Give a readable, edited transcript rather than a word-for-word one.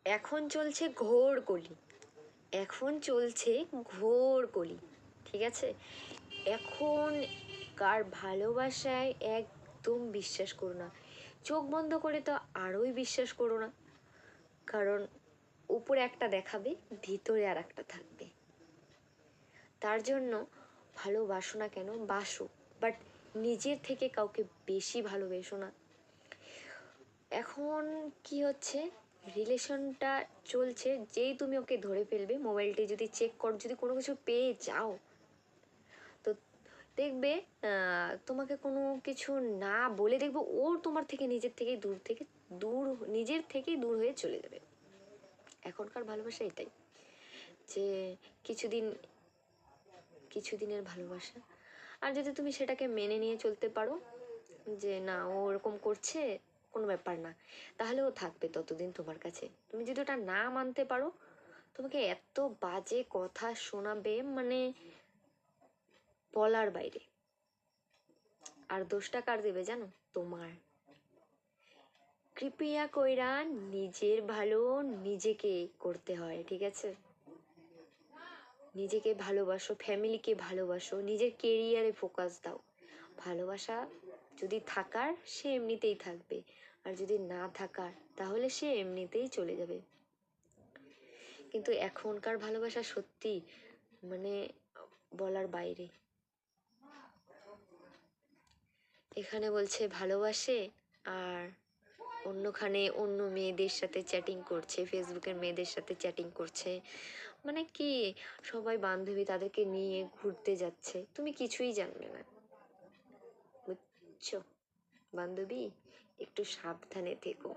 এখন চলছে ঘোর কলি, এখন চলছে ঘোর কলি, ঠিক আছে? এখন কার ভালোবাসায় একদম বিশ্বাস করো না, চোখ বন্ধ করে তো আরোই বিশ্বাস করো না, কারণ উপরে একটা দেখাবে, ভিতরে আর একটা থাকবে। তার জন্য ভালোবাসো না কেন, বাসো, বাট নিজের থেকে কাউকে বেশি ভালোবেসো না। এখন কি হচ্ছে, রিলেশনটা চলছে, যেই তুমি ওকে ধরে ফেলবে, মোবাইলটি যদি চেক করো, যদি কোনো কিছু পেয়ে যাও, তো দেখবে তোমাকে কোনো কিছু না বলে দেখবে ও তোমার থেকে নিজের থেকেই দূর নিজের থেকেই দূর হয়ে চলে যাবে। এখনকার ভালোবাসা এটাই, যে কিছুদিনের ভালোবাসা। আর যদি তুমি সেটাকে মেনে নিয়ে চলতে পারো, যে না ও ওরকম করছে, কোনো ব্যাপার না, তাহলে ও থাকবে ততদিন তোমার কাছে। তুমি যদি ওটা না মানতে পারো, তোমাকে এত বাজে কথা শোনাবে, মানে বলার বাইরে। আর দোষটা কার দেবে জানো? তোমার। কৃপয়া কইরা নিজের ভালো নিজেকে করতে হয়, ঠিক আছে? নিজেকে ভালোবাসো, ফ্যামিলিকে ভালোবাসো, নিজের কেরিয়ারে ফোকাস দাও। ভালোবাসা যদি থাকার, সে এমনিতেই থাকবে, আর যদি না থাকার, তাহলে সে এমনিতেই চলে যাবে। কিন্তু এখনকার ভালোবাসা সত্যি মানে বলার বাইরে। এখানে বলছে ভালোবাসে, আর অন্যখানে অন্য মেয়েদের সাথে চ্যাটিং করছে, ফেসবুকের মেয়েদের সাথে চ্যাটিং করছে, মানে কি, সবাই বান্ধবী তাদেরকে নিয়ে ঘুরতে যাচ্ছে, তুমি কিছুই জানবে না, বুঝছো? বান্ধবী, একটু সাবধানে থেকো।